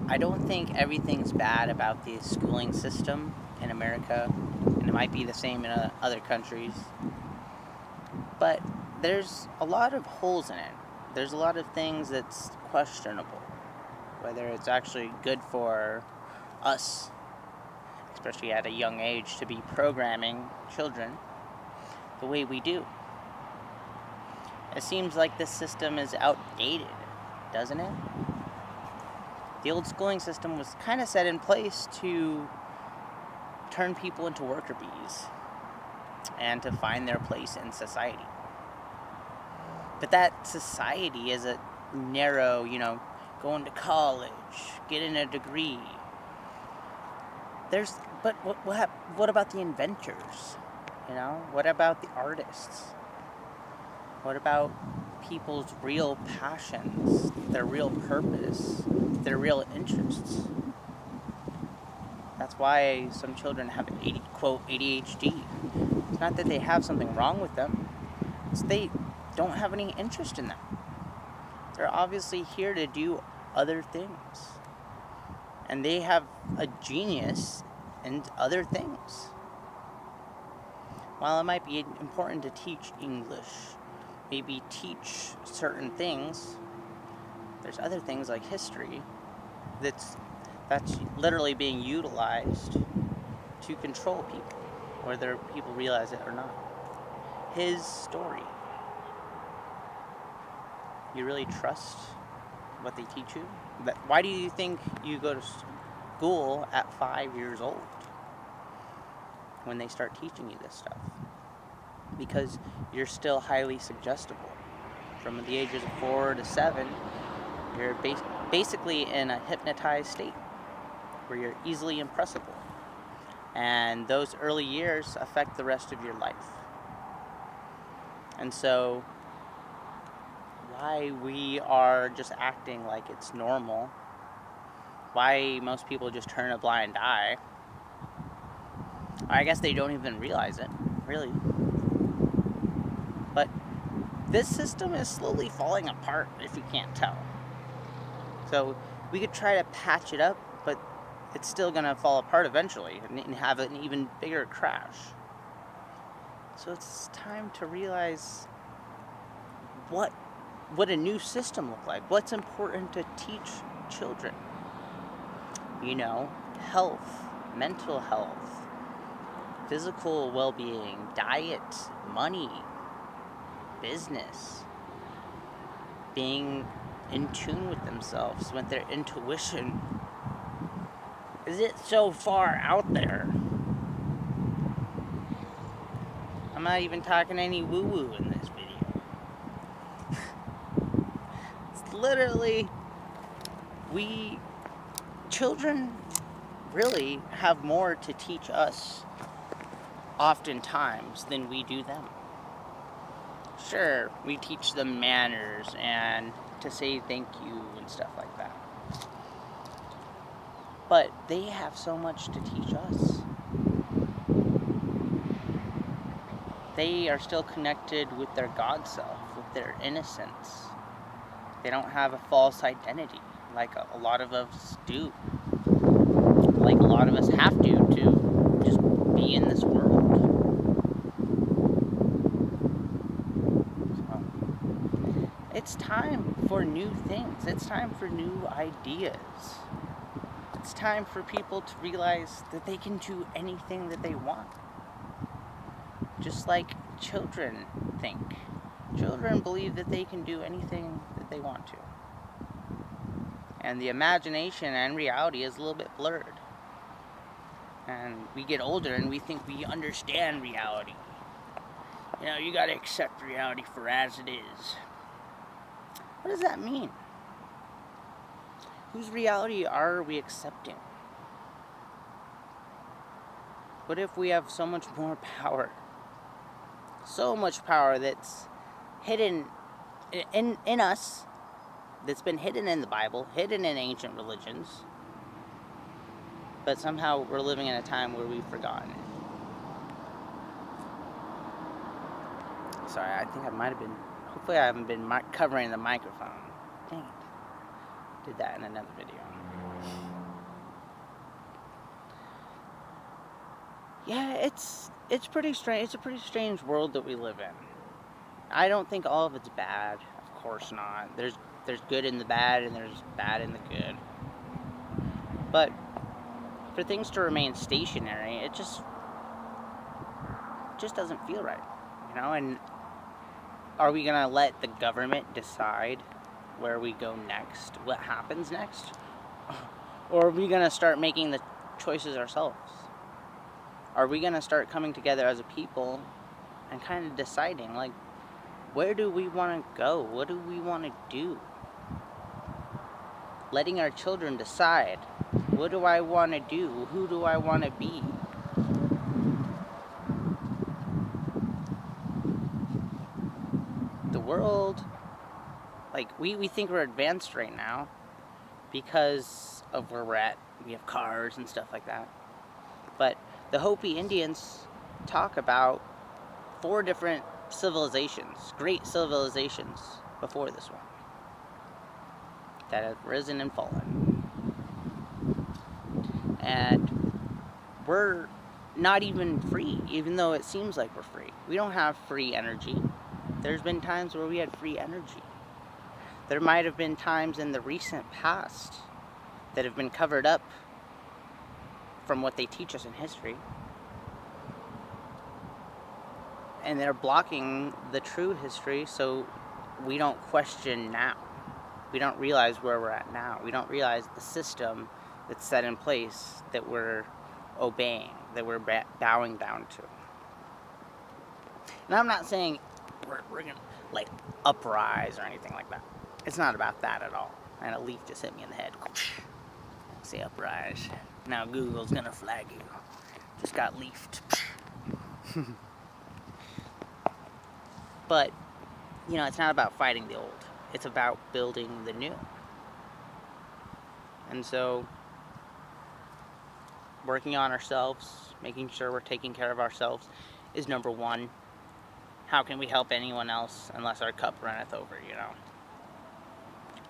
I don't think everything's bad about the schooling system in America, and it might be the same in other countries, but there's a lot of holes in it. There's a lot of things that's questionable, whether it's actually good for us, especially at a young age, to be programming children the way we do. It seems like this system is outdated, doesn't it? The old schooling system was kind of set in place to turn people into worker bees and to find their place in society. But that society is a narrow, going to college, getting a degree. But what about the inventors? What about the artists? What about people's real passions, their real purpose, their real interests? That's why some children have, quote, ADHD. It's not that they have something wrong with them. It's they don't have any interest in them. They're obviously here to do other things. And they have a genius in other things. While it might be important to teach English, maybe teach certain things, there's other things like history that's literally being utilized to control people, whether people realize it or not. His story. You really trust what they teach you? Why do you think you go to school at 5 years old when they start teaching you this stuff? Because you're still highly suggestible. From the ages of 4 to 7, you're basically in a hypnotized state where you're easily impressible. And those early years affect the rest of your life. And so, why we are just acting like it's normal, why most people just turn a blind eye, I guess they don't even realize it, really. But this system is slowly falling apart, if you can't tell. So we could try to patch it up, but it's still going to fall apart eventually and have an even bigger crash. So it's time to realize what a new system looks like. What's important to teach children? Health, mental health, physical well-being, diet, money, business, being in tune with themselves, with their intuition. Is it so far out there? I'm not even talking any woo-woo in this video. It's literally, children really have more to teach us oftentimes than we do them. Sure, we teach them manners and to say thank you and stuff like that. But they have so much to teach us. They are still connected with their God self, with their innocence. They don't have a false identity like a lot of us do. Like a lot of us have to just be in this world. So, it's time for new things. It's time for new ideas. It's time for people to realize that they can do anything that they want. Just like children think. Children believe that they can do anything that they want to. And the imagination and reality is a little bit blurred. And we get older and we think we understand reality. You gotta accept reality for as it is. What does that mean? Whose reality are we accepting? What if we have so much more power? So much power that's hidden in us, that's been hidden in the Bible, hidden in ancient religions, but somehow we're living in a time where we've forgotten it. Sorry, I think I might have been, hopefully I haven't been covering the microphone. Dang it. Did that in another video. Yeah, it's pretty strange. It's a pretty strange world that we live in. I don't think all of it's bad. Of course not. There's good in the bad and there's bad in the good. But for things to remain stationary, it just doesn't feel right, you know. And are we gonna let the government decide where we go next, what happens next, or are we gonna start making the choices ourselves? Are we gonna start coming together as a people and kind of deciding, like, where do we want to go? What do we want to do? Letting our children decide, what do I want to do? Who do I want to be? The world, like, we think we're advanced right now because of where we're at. We have cars and stuff like that. But the Hopi Indians talk about 4 different civilizations, great civilizations before this one, that have risen and fallen. And we're not even free, even though it seems like we're free. We don't have free energy. There's been times where we had free energy. There might have been times in the recent past that have been covered up from what they teach us in history. And they're blocking the true history so we don't question now. We don't realize where we're at now. We don't realize the system that's set in place that we're obeying, that we're bowing down to. And I'm not saying we're gonna, like, uprise or anything like that. It's not about that at all. And a leaf just hit me in the head. Say uprise. Now Google's gonna flag you. Just got leafed. But, you know, it's not about fighting the old. It's about building the new. And so, working on ourselves, making sure we're taking care of ourselves is number one. How can we help anyone else unless our cup runneth over, you know?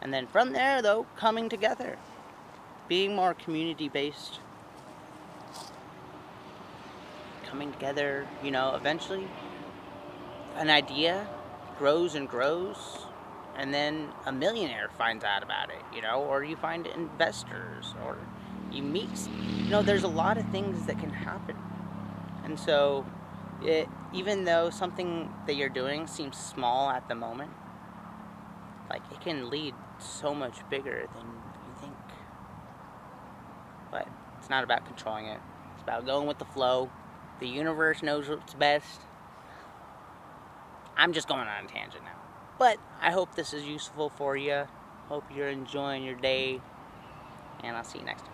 And then from there, though, coming together. Being more community-based. Coming together, you know, eventually an idea grows and grows, and then a millionaire finds out about it, you know, or you find investors, or you meet, you know, there's a lot of things that can happen. And so, even though something that you're doing seems small at the moment, like, it can lead so much bigger than you think. But it's not about controlling it. It's about going with the flow. The universe knows what's best. I'm just going on a tangent now. But I hope this is useful for you. Hope you're enjoying your day. And I'll see you next time.